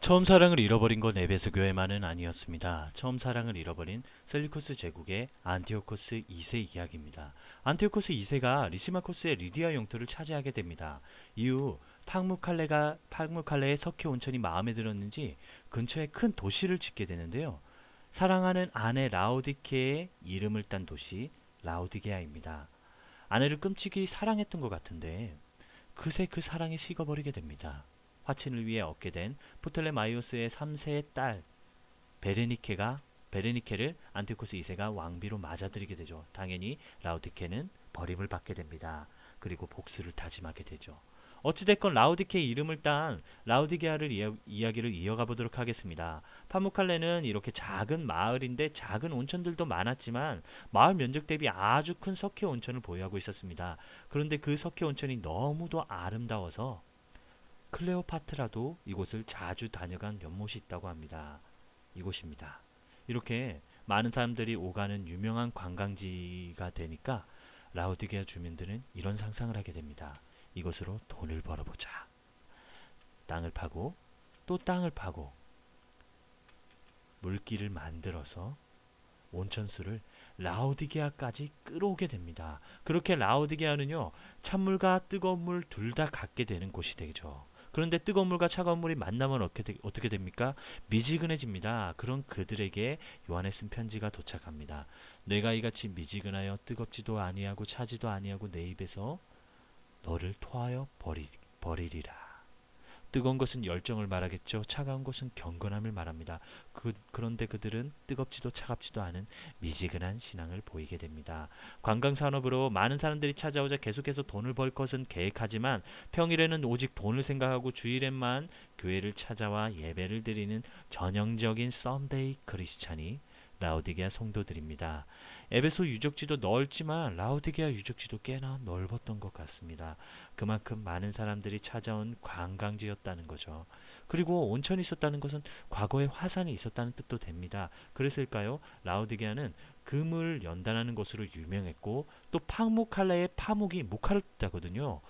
처음 사랑을 잃어버린 건 에베소 교회만은 아니었습니다. 처음 사랑을 잃어버린 셀리코스 제국의 안티오코스 2세 이야기입니다. 안티오코스 2세가 리시마코스의 리디아 영토를 차지하게 됩니다. 이후 팍무칼레의 석회 온천이 마음에 들었는지 근처에 큰 도시를 짓게 되는데요. 사랑하는 아내 라오디케의 이름을 딴 도시 라오디게아입니다. 아내를 끔찍이 사랑했던 것 같은데 그새 그 사랑이 식어버리게 됩니다. 화친을 위해 얻게 된 프톨레마이오스의 3세의 딸 베레니케를 안티오코스 2세가 왕비로 맞아들이게 되죠. 당연히 라우디케는 버림을 받게 됩니다. 그리고 복수를 다짐하게 되죠. 어찌됐건 라우디케의 이름을 딴 라우디게아를 이야기를 이어가 보도록 하겠습니다. 파무칼레는 이렇게 작은 마을인데 작은 온천들도 많았지만 마을 면적 대비 아주 큰 석회 온천을 보유하고 있었습니다. 그런데 그 석회 온천이 너무도 아름다워서 클레오파트라도 이곳을 자주 다녀간 연못이 있다고 합니다. 이곳입니다. 이렇게 많은 사람들이 오가는 유명한 관광지가 되니까 라우디게아 주민들은 이런 상상을 하게 됩니다. 이곳으로 돈을 벌어보자. 땅을 파고 또 땅을 파고 물길을 만들어서 온천수를 라우디게아까지 끌어오게 됩니다. 그렇게 라우디게아는요, 찬물과 뜨거운 물 둘 다 갖게 되는 곳이 되죠. 그런데 뜨거운 물과 차가운 물이 만나면 어떻게 됩니까? 미지근해집니다. 그런 그들에게 요한에 쓴 편지가 도착합니다. 내가 이같이 미지근하여 뜨겁지도 아니하고 차지도 아니하고 내 입에서 너를 토하여 버리리라. 뜨거운 것은 열정을 말하겠죠. 차가운 것은 경건함을 말합니다. 그런데 그들은 뜨겁지도 차갑지도 않은 미지근한 신앙을 보이게 됩니다. 관광산업으로 많은 사람들이 찾아오자 계속해서 돈을 벌 것은 계획하지만 평일에는 오직 돈을 생각하고 주일에만 교회를 찾아와 예배를 드리는 전형적인 썬데이 크리스찬이 라우디게아 성도들입니다. 에베소 유적지도 넓지만 라우디게아 유적지도 꽤나 넓었던 것 같습니다. 그만큼 많은 사람들이 찾아온 관광지였다는 거죠. 그리고 온천이 있었다는 것은 과거에 화산이 있었다는 뜻도 됩니다. 그랬을까요? 라우디게아는 금을 연단하는 곳으로 유명했고 또 팡무칼레의 파묵이 모카를 뜻하거든요.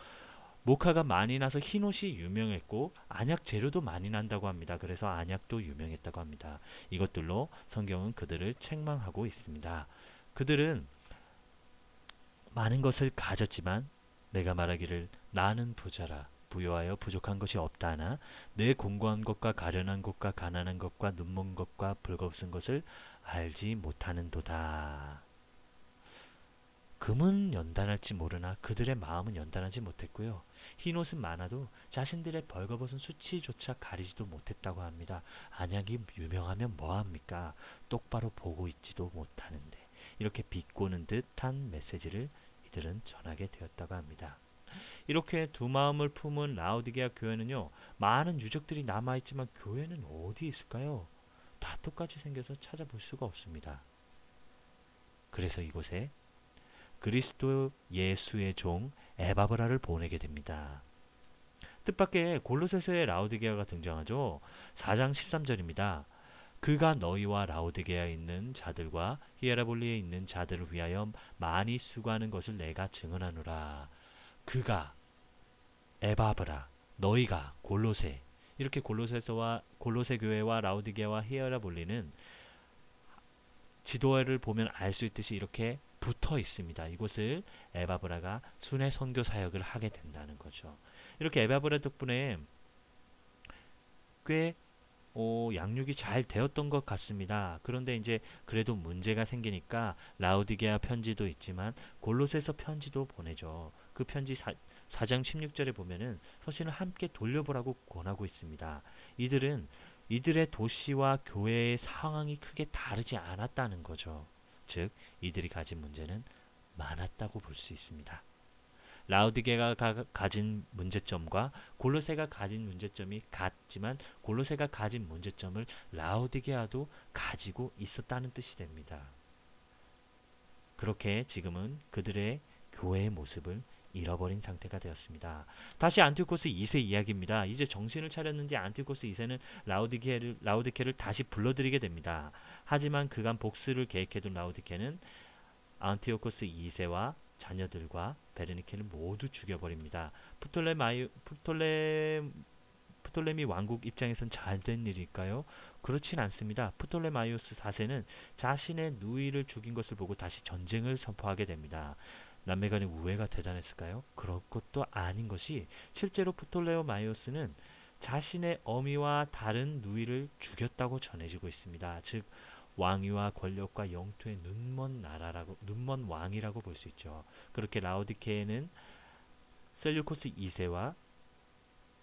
모카가 많이 나서 흰옷이 유명했고 안약 재료도 많이 난다고 합니다. 그래서 안약도 유명했다고 합니다. 이것들로 성경은 그들을 책망하고 있습니다. 그들은 많은 것을 가졌지만 내가 말하기를 나는 부자라 부유하여 부족한 것이 없다 하나 내 공고한 것과 가련한 것과 가난한 것과 눈먼 것과 벌거벗은 것을 알지 못하는도다. 금은 연단할지 모르나 그들의 마음은 연단하지 못했고요. 흰옷은 많아도 자신들의 벌거벗은 수치조차 가리지도 못했다고 합니다. 안약이 유명하면 뭐합니까? 똑바로 보고 있지도 못하는데. 이렇게 비꼬는 듯한 메시지를 이들은 전하게 되었다고 합니다. 이렇게 두 마음을 품은 라우디게아 교회는요, 많은 유적들이 남아있지만 교회는 어디 있을까요? 다 똑같이 생겨서 찾아볼 수가 없습니다. 그래서 이곳에 그리스도 예수의 종 에바브라를 보내게 됩니다. 뜻밖의 골로새서의 라우디게아가 등장하죠. 4장 13절입니다. 그가 너희와 라우디게아에 있는 자들과 히에라볼리에 있는 자들을 위하여 많이 수고하는 것을 내가 증언하노라. 그가 에바브라 너희가 골로새 이렇게 골로새 교회와 라우디게아와 히에라볼리는 지도를 보면 알 수 있듯이 이렇게 붙어 있습니다. 이곳을 에바브라가 순회 선교 사역을 하게 된다는 거죠. 이렇게 에바브라 덕분에 꽤 양육이 잘 되었던 것 같습니다. 그런데 이제 그래도 문제가 생기니까 라우디게아 편지도 있지만 골로새서 편지도 보내죠. 그 편지 4장 16절에 보면은 서신을 함께 돌려보라고 권하고 있습니다. 이들의 도시와 교회의 상황이 크게 다르지 않았다는 거죠. 즉 이들이 가진 문제는 많았다고 볼 수 있습니다. 라우디게가 가진 문제점과 골로새가 가진 문제점이 같지만 골로새가 가진 문제점을 라우디게아도 가지고 있었다는 뜻이 됩니다. 그렇게 지금은 그들의 교회의 모습을 잃어버린 상태가 되었습니다. 다시 안티오코스 2세 이야기입니다. 이제 정신을 차렸는지 안티오코스 2세는 라우디케를 다시 불러들이게 됩니다. 하지만 그간 복수를 계획해둔 라우디케는 안티오코스 2세와 자녀들과 베르니케를 모두 죽여버립니다. 프톨레미 왕국 입장에선 잘된 일일까요? 그렇진 않습니다. 프톨레마이오스 4세는 자신의 누이를 죽인 것을 보고 다시 전쟁을 선포하게 됩니다. 남매 간의 우애가 대단했을까요? 그럴 것도 아닌 것이 실제로 프톨레마이오스는 자신의 어미와 다른 누이를 죽였다고 전해지고 있습니다. 즉 왕위와 권력과 영토의 눈먼 왕이라고 볼 수 있죠. 그렇게 라오디케는 셀류코스 2세와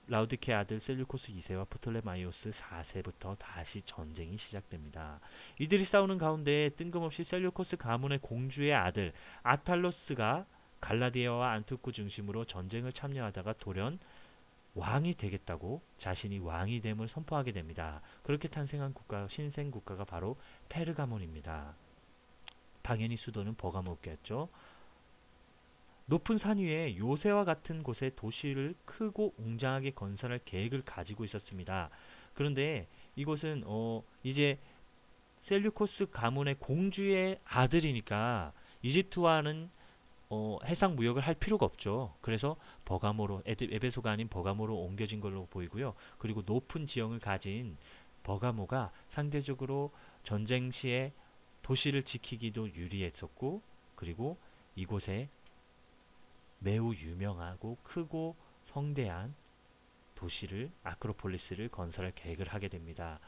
라우디케 아들 셀류코스 2세와 프톨레마이오스 4세부터 다시 전쟁이 시작됩니다. 이들이 싸우는 가운데 뜬금없이 셀류코스 가문의 공주의 아들 아탈로스가 갈라디아와 안투쿠 중심으로 전쟁을 참여하다가 돌연 왕이 되겠다고 자신이 왕이 됨을 선포하게 됩니다. 그렇게 탄생한 신생 국가가 바로 페르가몬입니다. 당연히 수도는 버가모였겠죠. 높은 산 위에 요새와 같은 곳에 도시를 크고 웅장하게 건설할 계획을 가지고 있었습니다. 그런데 이곳은 이제 셀류코스 가문의 공주의 아들이니까 이집트와는 해상 무역을 할 필요가 없죠. 그래서 버가모로 에베소가 아닌 버가모로 옮겨진 걸로 보이고요. 그리고 높은 지형을 가진 버가모가 상대적으로 전쟁 시에 도시를 지키기도 유리했었고, 그리고 이곳에 매우 유명하고 크고 성대한 도시를 아크로폴리스를 건설할 계획을 하게 됩니다.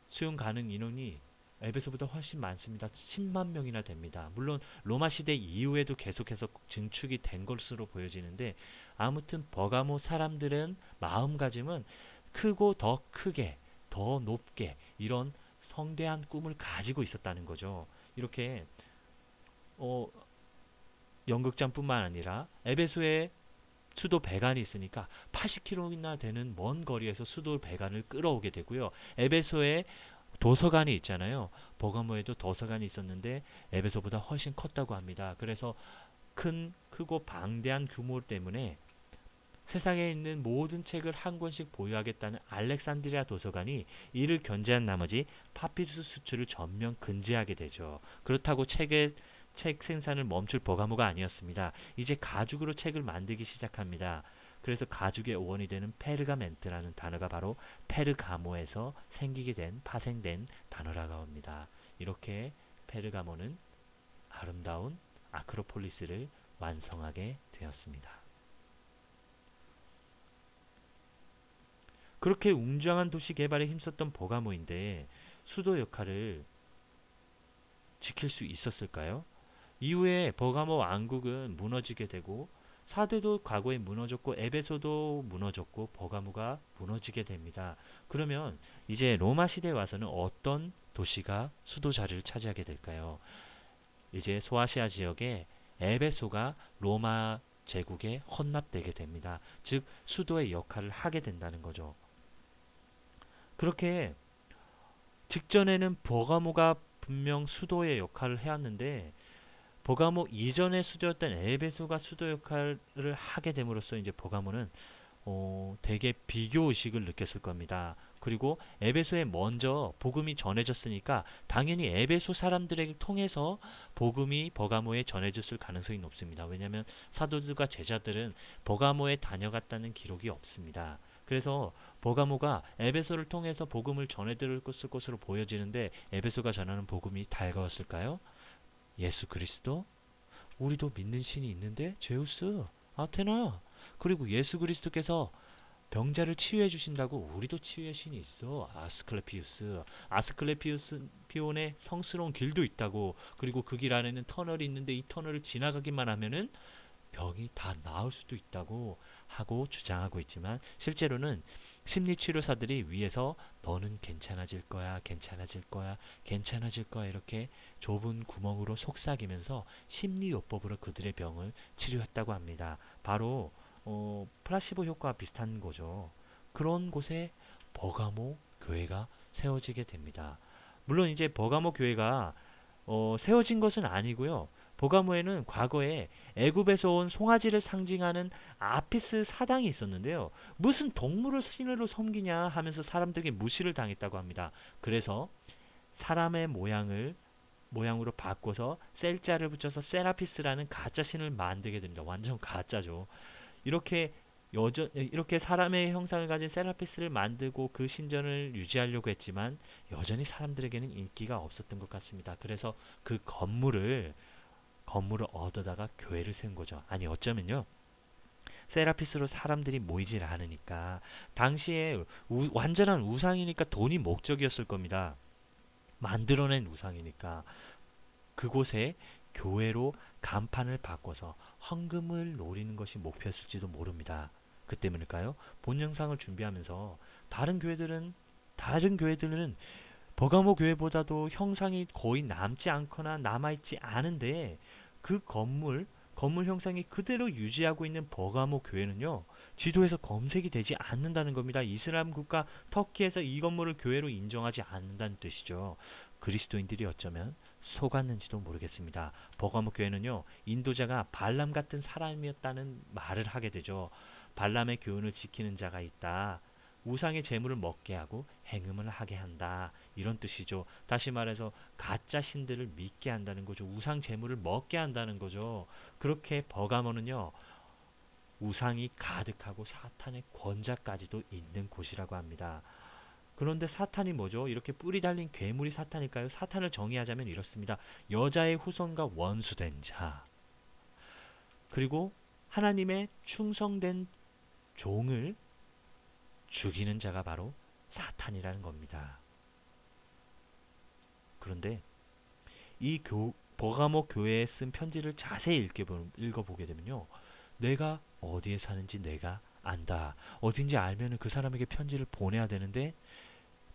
수용 가능 인원이 에베소보다 훨씬 많습니다. 10만 명이나 됩니다. 물론 로마 시대 이후에도 계속해서 증축이 된 것으로 보여지는데, 아무튼 버가모 사람들은 마음가짐은 크고 더 크게 더 높게 이런 성대한 꿈을 가지고 있었다는 거죠. 이렇게 연극장뿐만 아니라 에베소에 수도 배관이 있으니까 80km나 되는 먼 거리에서 수도 배관을 끌어오게 되고요. 에베소에 도서관이 있잖아요. 버가모에도 도서관이 있었는데 에베소보다 훨씬 컸다고 합니다. 그래서 크고 방대한 규모 때문에 세상에 있는 모든 책을 한 권씩 보유하겠다는 알렉산드리아 도서관이 이를 견제한 나머지 파피루스 수출을 전면 금지하게 되죠. 그렇다고 책 생산을 멈출 버가모가 아니었습니다. 이제 가죽으로 책을 만들기 시작합니다. 그래서 가죽의 원이 되는 페르가멘트라는 단어가 바로 페르가모에서 파생된 단어라고 합니다. 이렇게 페르가모는 아름다운 아크로폴리스를 완성하게 되었습니다. 그렇게 웅장한 도시 개발에 힘썼던 버가모인데 수도 역할을 지킬 수 있었을까요? 이후에 버가모 왕국은 무너지게 되고 사대도 과거에 무너졌고 에베소도 무너졌고 버가모가 무너지게 됩니다. 그러면 이제 로마 시대에 와서는 어떤 도시가 수도 자리를 차지하게 될까요? 이제 소아시아 지역에 에베소가 로마 제국에 헌납되게 됩니다. 즉 수도의 역할을 하게 된다는 거죠. 그렇게 직전에는 버가모가 분명 수도의 역할을 해왔는데 버가모 이전의 수도였던 에베소가 수도 역할을 하게 됨으로써 이제 버가모는 되게 비교 의식을 느꼈을 겁니다. 그리고 에베소에 먼저 복음이 전해졌으니까 당연히 에베소 사람들에게 통해서 복음이 버가모에 전해졌을 가능성이 높습니다. 왜냐하면 사도들과 제자들은 버가모에 다녀갔다는 기록이 없습니다. 그래서 버가모가 에베소를 통해서 복음을 전해들을 것으로 보여지는데 에베소가 전하는 복음이 달가웠을까요? 예수 그리스도? 우리도 믿는 신이 있는데 제우스, 아테나. 그리고 예수 그리스도께서 병자를 치유해 주신다고 우리도 치유의 신이 있어. 아스클레피우스 피온의 성스러운 길도 있다고. 그리고 그 길 안에는 터널이 있는데 이 터널을 지나가기만 하면은 병이 다 나을 수도 있다고 하고 주장하고 있지만 실제로는 심리치료사들이 위에서 너는 괜찮아질 거야, 괜찮아질 거야, 괜찮아질 거야 이렇게 좁은 구멍으로 속삭이면서 심리요법으로 그들의 병을 치료했다고 합니다. 바로 플라시보 효과와 비슷한 거죠. 그런 곳에 버가모 교회가 세워지게 됩니다. 물론 이제 버가모 교회가 세워진 것은 아니고요. 버가모에는 과거에 애굽에서 온 송아지를 상징하는 아피스 사당이 있었는데요. 무슨 동물을 신으로 섬기냐 하면서 사람들에게 무시를 당했다고 합니다. 그래서 사람의 모양으로 바꿔서 셀자를 붙여서 세라피스라는 가짜 신을 만들게 됩니다. 완전 가짜죠. 이렇게 여전 이렇게 사람의 형상을 가진 세라피스를 만들고 그 신전을 유지하려고 했지만 여전히 사람들에게는 인기가 없었던 것 같습니다. 그래서 그 건물을 얻어다가 교회를 세운 거죠. 아니 어쩌면요. 세라피스로 사람들이 모이질 않으니까 당시에 완전한 우상이니까 돈이 목적이었을 겁니다. 만들어낸 우상이니까 그곳에 교회로 간판을 바꿔서 헌금을 노리는 것이 목표였을지도 모릅니다. 그 때문일까요? 본 영상을 준비하면서 다른 교회들은 버가모 교회보다도 형상이 거의 남지 않거나 남아있지 않은데 그 건물 형상이 그대로 유지하고 있는 버가모 교회는요, 지도에서 검색이 되지 않는다는 겁니다. 이슬람 국가 터키에서 이 건물을 교회로 인정하지 않는다는 뜻이죠. 그리스도인들이 어쩌면 속았는지도 모르겠습니다. 버가모 교회는요, 인도자가 발람 같은 사람이었다는 말을 하게 되죠. 발람의 교훈을 지키는 자가 있다. 우상의 재물을 먹게 하고 행음을 하게 한다. 이런 뜻이죠. 다시 말해서 가짜 신들을 믿게 한다는 거죠. 우상 재물을 먹게 한다는 거죠. 그렇게 버가모는요, 우상이 가득하고 사탄의 권자까지도 있는 곳이라고 합니다. 그런데 사탄이 뭐죠? 이렇게 뿌리 달린 괴물이 사탄일까요? 사탄을 정의하자면 이렇습니다. 여자의 후손과 원수된 자, 그리고 하나님의 충성된 종을 죽이는 자가 바로 사탄이라는 겁니다. 그런데 이 버가모 교회에 쓴 편지를 자세히 읽어보게 되면요, 내가 어디에 사는지 내가 안다. 어딘지 알면은 그 사람에게 편지를 보내야 되는데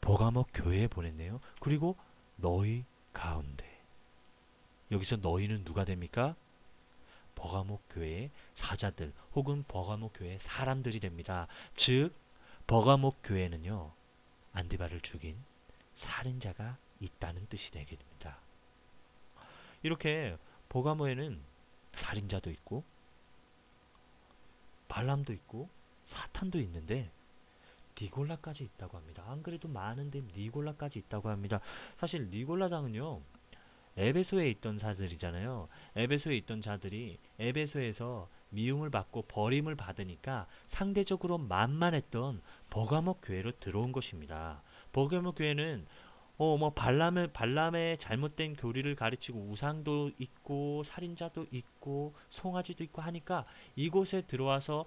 버가모 교회에 보냈네요. 그리고 너희 가운데. 여기서 너희는 누가 됩니까? 버가모 교회의 사자들 혹은 버가모 교회의 사람들이 됩니다. 즉 버가모 교회는요, 안디바를 죽인 살인자가 있다는 뜻이 되게 됩니다. 이렇게 버가모에는 살인자도 있고 발람도 있고 사탄도 있는데 니골라까지 있다고 합니다. 안 그래도 많은데 니골라까지 있다고 합니다. 사실 니골라당은요, 에베소에 있던 자들이잖아요. 에베소에 있던 자들이 에베소에서 미움을 받고 버림을 받으니까 상대적으로 만만했던 버가모 교회로 들어온 것입니다. 버가모 교회는 뭐 발람의 잘못된 교리를 가르치고 우상도 있고 살인자도 있고 송아지도 있고 하니까 이곳에 들어와서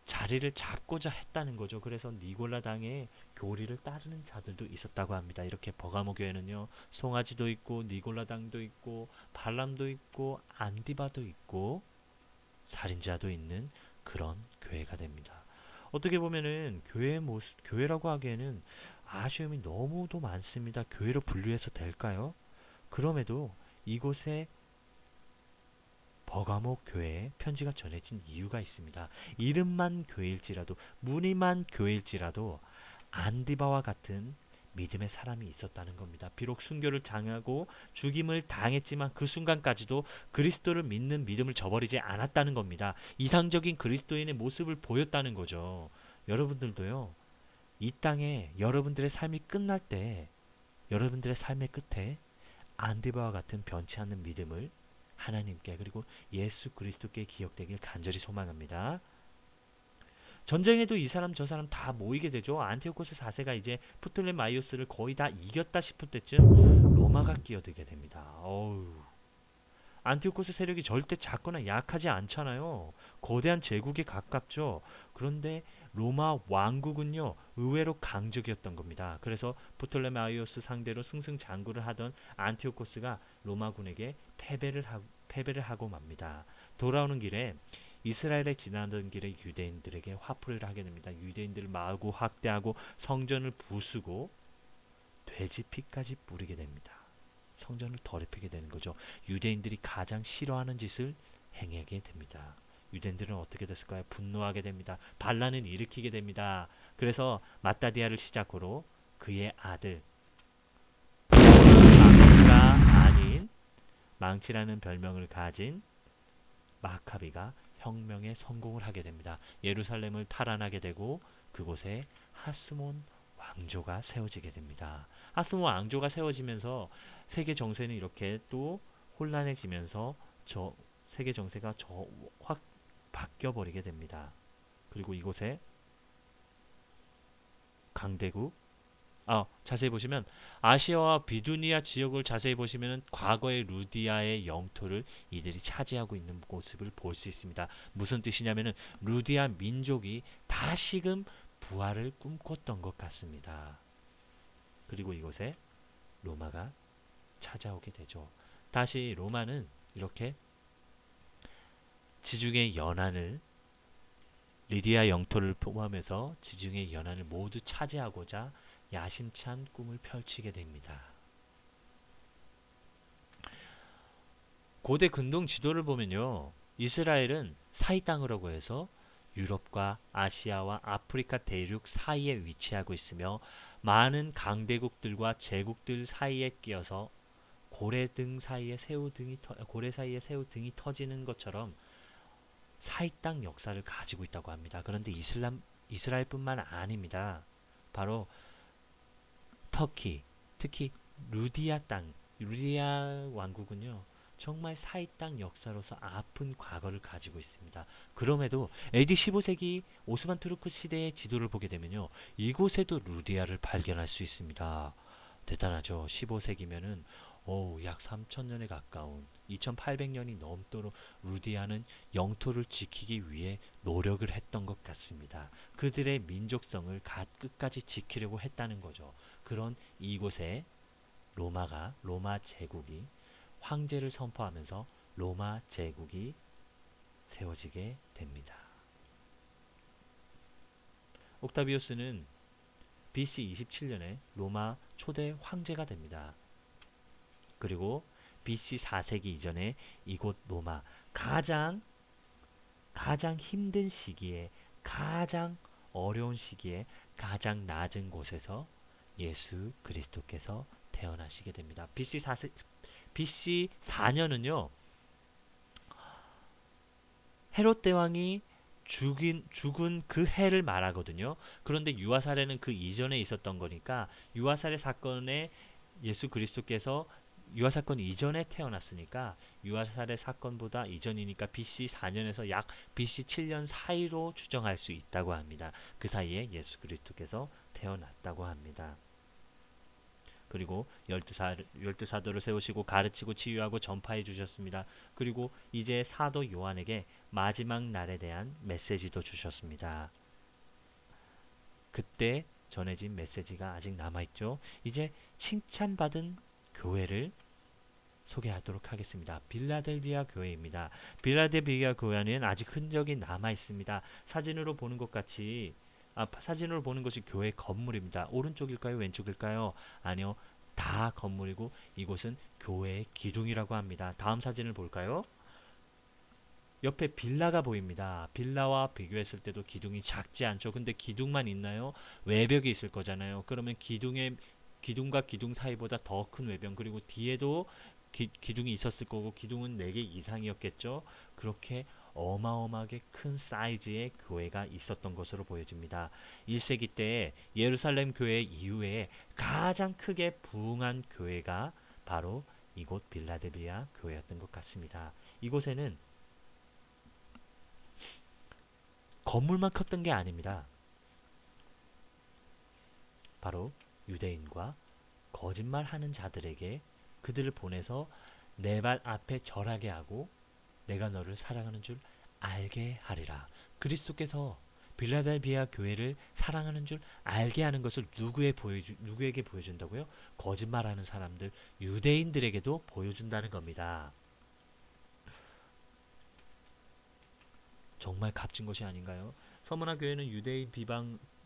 자리를 잡고자 했다는 거죠. 그래서 니골라당의 교리를 따르는 자들도 있었다고 합니다. 이렇게 버가모 교회는요, 송아지도 있고 니골라당도 있고 발람도 있고 안디바도 있고 살인자도 있는 그런 교회가 됩니다. 어떻게 보면은 교회라고 하기에는 아쉬움이 너무도 많습니다. 교회로 분류해서 될까요? 그럼에도 이곳에 버가모 교회에 편지가 전해진 이유가 있습니다. 이름만 교회일지라도, 무늬만 교회일지라도 안디바와 같은 믿음의 사람이 있었다는 겁니다. 비록 순교를 당하고 죽임을 당했지만 그 순간까지도 그리스도를 믿는 믿음을 저버리지 않았다는 겁니다. 이상적인 그리스도인의 모습을 보였다는 거죠. 여러분들도요, 이 땅에 여러분들의 삶이 끝날 때 여러분들의 삶의 끝에 안디바와 같은 변치 않는 믿음을 하나님께 그리고 예수 그리스도께 기억되길 간절히 소망합니다. 전쟁에도 이 사람 저 사람 다 모이게 되죠. 안티오코스 4세가 이제 프톨레마이오스를 거의 다 이겼다 싶을 때쯤 로마가 끼어들게 됩니다. 안티오코스 세력이 절대 작거나 약하지 않잖아요. 거대한 제국에 가깝죠. 그런데 로마 왕국은요, 의외로 강적이었던 겁니다. 그래서 프톨레마이오스 상대로 승승장구를 하던 안티오코스가 로마군에게 패배를 하고 맙니다. 돌아오는 길에 이스라엘에 지나던 길에 유대인들에게 화풀이를 하게 됩니다. 유대인들을 마구 학대하고 성전을 부수고 돼지 피까지 뿌리게 됩니다. 성전을 더럽히게 되는 거죠. 유대인들이 가장 싫어하는 짓을 행하게 됩니다. 유대인들은 어떻게 됐을까요? 분노하게 됩니다. 반란을 일으키게 됩니다. 그래서 마따디아를 시작으로 그의 아들 망치가 아닌 망치라는 별명을 가진 마카비가 혁명에 성공을 하게 됩니다. 예루살렘을 탈환하게 되고 그곳에 하스몬 왕조가 세워지게 됩니다. 하스몬 왕조가 세워지면서 세계 정세는 이렇게 또 혼란해지면서 세계 정세가 확 바뀌어 버리게 됩니다. 그리고 이곳에 강대국, 자세히 보시면 아시아와 비두니아 지역을 자세히 보시면 과거의 루디아의 영토를 이들이 차지하고 있는 모습을 볼 수 있습니다. 무슨 뜻이냐면은 루디아 민족이 다시금 부활을 꿈꿨던 것 같습니다. 그리고 이곳에 로마가 찾아오게 되죠. 다시 로마는 이렇게 지중해 연안을 리디아 영토를 포함해서 지중해 연안을 모두 차지하고자 야심찬 꿈을 펼치게 됩니다. 고대 근동 지도를 보면요. 이스라엘은 사이 땅이라고 해서 유럽과 아시아와 아프리카 대륙 사이에 위치하고 있으며 많은 강대국들과 제국들 사이에 끼어서 고래 사이에 새우 등이 터지는 것처럼 사이 땅 역사를 가지고 있다고 합니다. 그런데 이스라엘뿐만 아닙니다. 바로 터키, 특히 루디아 왕국은요. 정말 사이 땅 역사로서 아픈 과거를 가지고 있습니다. 그럼에도 AD 15세기 오스만 투르크 시대의 지도를 보게 되면요. 이곳에도 루디아를 발견할 수 있습니다. 대단하죠. 15세기면은 약 3,000년에 가까운 2,800년이 넘도록 루디아는 영토를 지키기 위해 노력을 했던 것 같습니다. 그들의 민족성을 끝까지 지키려고 했다는 거죠. 그런 이곳에 로마 제국이 황제를 선포하면서 로마 제국이 세워지게 됩니다. 옥타비우스는 BC 27년에 로마 초대 황제가 됩니다. 그리고 BC 4세기 이전에 이곳 로마 가장 힘든 시기에 가장 어려운 시기에 가장 낮은 곳에서 예수 그리스도께서 태어나시게 됩니다. BC 4년은요. 헤롯 대왕이 죽은 그 해를 말하거든요. 그런데 유아사례는 그 이전에 있었던 거니까 유아사례 사건에 예수 그리스도께서 유아사건 이전에 태어났으니까 유아사례 사건보다 이전이니까 BC 4년에서 약 BC 7년 사이로 추정할 수 있다고 합니다. 그 사이에 예수 그리스도께서 태어났다고 합니다. 그리고 열두 사도를 세우시고 가르치고 치유하고 전파해 주셨습니다. 그리고 이제 사도 요한에게 마지막 날에 대한 메시지도 주셨습니다. 그때 전해진 메시지가 아직 남아있죠. 이제 칭찬받은 교회를 소개하도록 하겠습니다. 빌라델비아 교회입니다. 빌라델비아 교회는 아직 흔적이 남아 있습니다. 사진으로 보는 것이 교회 건물입니다. 오른쪽일까요? 왼쪽일까요? 아니요. 다 건물이고 이곳은 교회의 기둥이라고 합니다. 다음 사진을 볼까요? 옆에 빌라가 보입니다. 빌라와 비교했을 때도 기둥이 작지 않죠. 근데 기둥만 있나요? 외벽이 있을 거잖아요. 그러면 기둥과 기둥 사이보다 더 큰 외벽, 그리고 뒤에도 기둥이 있었을 거고 기둥은 4개 이상이었겠죠. 그렇게 어마어마하게 큰 사이즈의 교회가 있었던 것으로 보여집니다. 1세기 때 예루살렘 교회 이후에 가장 크게 부흥한 교회가 바로 이곳 빌라델비아 교회였던 것 같습니다. 이곳에는 건물만 컸던 게 아닙니다. 바로 유대인과 거짓말하는 자들에게 그들을 보내서 내 발 앞에 절하게 하고 내가 너를 사랑하는 줄 알게 하리라. 그리스도께서 빌라델비아 교회를 사랑하는 줄 알게 하는 것을 누구에게 보여준다고요? 거짓말하는 사람들, 유대인들에게도 보여준다는 겁니다. 정말 값진 것이 아닌가요? 서문화 교회는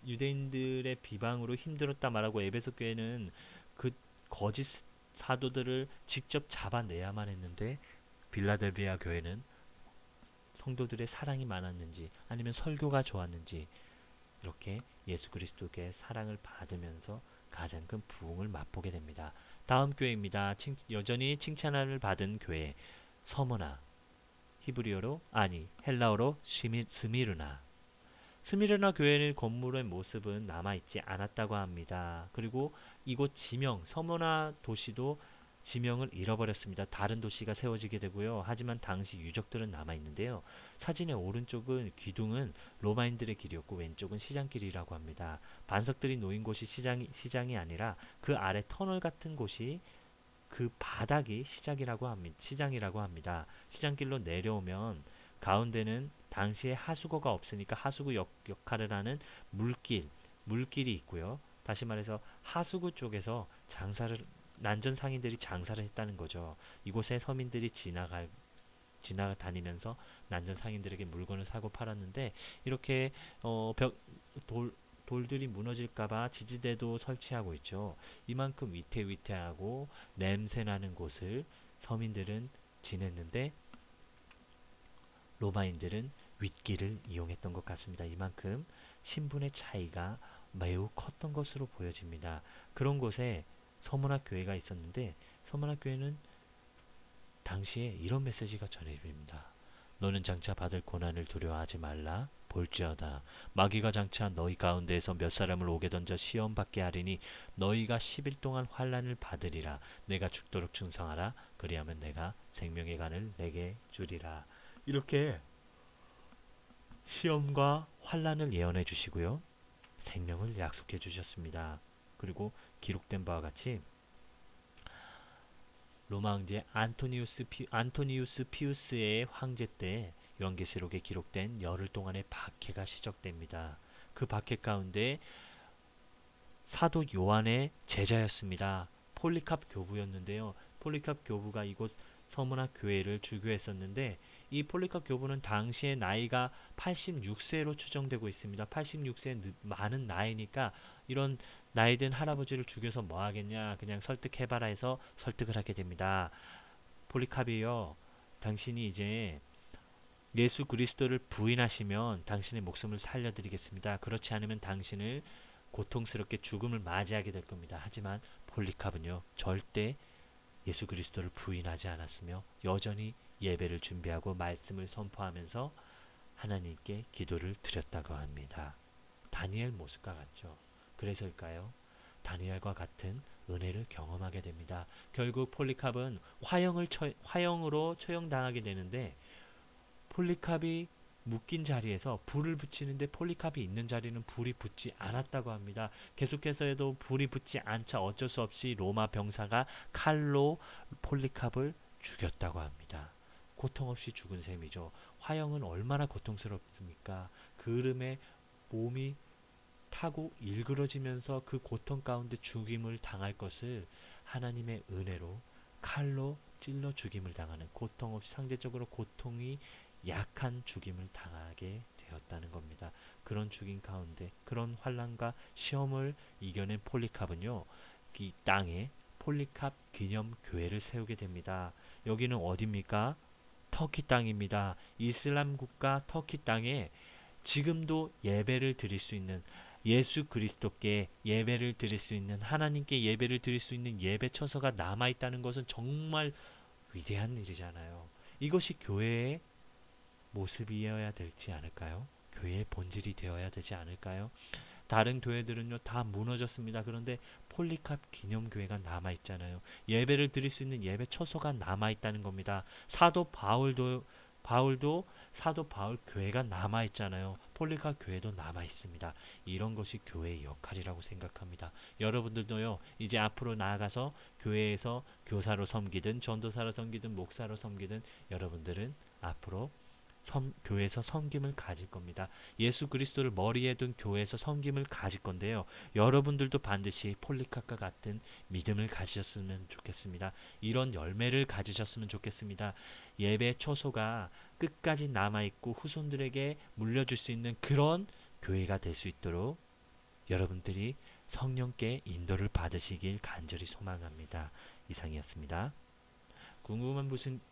유대인들의 비방으로 힘들었다 말하고 에베소 교회는 그 거짓 사도들을 직접 잡아내야만 했는데 빌라델비아 교회는 성도들의 사랑이 많았는지 아니면 설교가 좋았는지 이렇게 예수 그리스도의 사랑을 받으면서 가장 큰 부흥을 맛보게 됩니다. 다음 교회입니다. 여전히 칭찬을 받은 교회 서머나, 헬라어로 스미르나. 스미르나 교회의 건물의 모습은 남아있지 않았다고 합니다. 그리고 이곳 지명, 서머나 도시도 지명을 잃어버렸습니다. 다른 도시가 세워지게 되고요. 하지만 당시 유적들은 남아 있는데요. 사진의 오른쪽은 기둥은 로마인들의 길이었고 왼쪽은 시장길이라고 합니다. 반석들이 놓인 곳이 시장이 아니라 그 아래 터널 같은 곳이 그 바닥이 시장이라고 합니다. 시장길로 내려오면 가운데는 당시에 하수구가 없으니까 하수구 역할을 하는 물길이 있고요. 다시 말해서 하수구 쪽에서 난전 상인들이 장사를 했다는 거죠. 이곳에 서민들이 지나다니면서 난전 상인들에게 물건을 사고 팔았는데 이렇게 돌들이 무너질까봐 지지대도 설치하고 있죠. 이만큼 위태위태하고 냄새나는 곳을 서민들은 지냈는데 로마인들은 윗길을 이용했던 것 같습니다. 이만큼 신분의 차이가 매우 컸던 것으로 보여집니다. 그런 곳에 서문학 교회가 있었는데 서문학 교회는 당시에 이런 메시지가 전해집니다. 너는 장차 받을 고난을 두려워하지 말라. 볼지어다 마귀가 장차 너희 가운데에서 몇 사람을 옥에 던져 시험 받게 하리니 너희가 10일 동안 환난을 받으리라. 내가 죽도록 충성하라. 그리하면 내가 생명의 간을 내게 주리라. 이렇게 시험과 환난을 예언해 주시고요. 생명을 약속해 주셨습니다. 그리고 기록된 바와 같이 로마 황제 안토니우스 피우스의 황제 때 요한계시록에 기록된 열흘 동안의 박해가 시작됩니다. 그 박해 가운데 사도 요한의 제자였습니다. 폴리캅 교부였는데요. 폴리캅 교부가 이곳 서문학 교회를 주교했었는데 이 폴리캅 교부는 당시의 나이가 86세로 추정되고 있습니다. 86세 많은 나이니까 이런 나이든 할아버지를 죽여서 뭐 하겠냐, 그냥 설득해봐라 해서 설득을 하게 됩니다. 폴리캅이요, 당신이 이제 예수 그리스도를 부인하시면 당신의 목숨을 살려드리겠습니다. 그렇지 않으면 당신을 고통스럽게 죽음을 맞이하게 될 겁니다. 하지만 폴리캅은요, 절대 예수 그리스도를 부인하지 않았으며 여전히 예배를 준비하고 말씀을 선포하면서 하나님께 기도를 드렸다고 합니다. 다니엘 모습과 같죠. 그래서일까요? 다니엘과 같은 은혜를 경험하게 됩니다. 결국 폴리캅은 화형으로 처형당하게 되는데 폴리캅이 묶인 자리에서 불을 붙이는데 폴리캅이 있는 자리는 불이 붙지 않았다고 합니다. 계속해서도 불이 붙지 않자 어쩔 수 없이 로마 병사가 칼로 폴리캅을 죽였다고 합니다. 고통 없이 죽은 셈이죠. 화형은 얼마나 고통스럽습니까? 그름에 몸이 타고 일그러지면서 그 고통 가운데 죽임을 당할 것을 하나님의 은혜로 칼로 찔러 죽임을 당하는, 고통 없이 상대적으로 고통이 약한 죽임을 당하게 되었다는 겁니다. 그런 죽임 가운데 그런 환난과 시험을 이겨낸 폴리캅은요, 이 땅에 폴리캅 기념 교회를 세우게 됩니다. 여기는 어디입니까? 터키 땅입니다. 이슬람 국가 터키 땅에 지금도 예배를 드릴 수 있는, 예수 그리스도께 예배를 드릴 수 있는, 하나님께 예배를 드릴 수 있는 예배 처소가 남아있다는 것은 정말 위대한 일이잖아요. 이것이 교회의 모습이어야 되지 않을까요? 교회의 본질이 되어야 되지 않을까요? 다른 교회들은요 다 무너졌습니다. 그런데 폴리캅 기념교회가 남아있잖아요. 예배를 드릴 수 있는 예배 처소가 남아있다는 겁니다. 사도 바울도 사도 바울 교회가 남아있잖아요. 폴리캅 교회도 남아있습니다. 이런 것이 교회의 역할이라고 생각합니다. 여러분들도요, 이제 앞으로 나아가서 교회에서 교사로 섬기든 전도사로 섬기든 목사로 섬기든 여러분들은 앞으로 교회에서 섬김을 가질 겁니다. 예수 그리스도를 머리에 둔 교회에서 섬김을 가질 건데요. 여러분들도 반드시 폴리캅과 같은 믿음을 가지셨으면 좋겠습니다. 이런 열매를 가지셨으면 좋겠습니다. 예배 초소가 끝까지 남아있고 후손들에게 물려줄 수 있는 그런 교회가 될 수 있도록 여러분들이 성령께 인도를 받으시길 간절히 소망합니다. 이상이었습니다.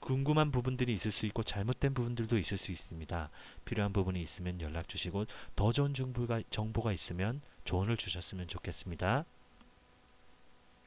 궁금한 부분들이 있을 수 있고 잘못된 부분들도 있을 수 있습니다. 필요한 부분이 있으면 연락 주시고 더 좋은 정보가 있으면 조언을 주셨으면 좋겠습니다.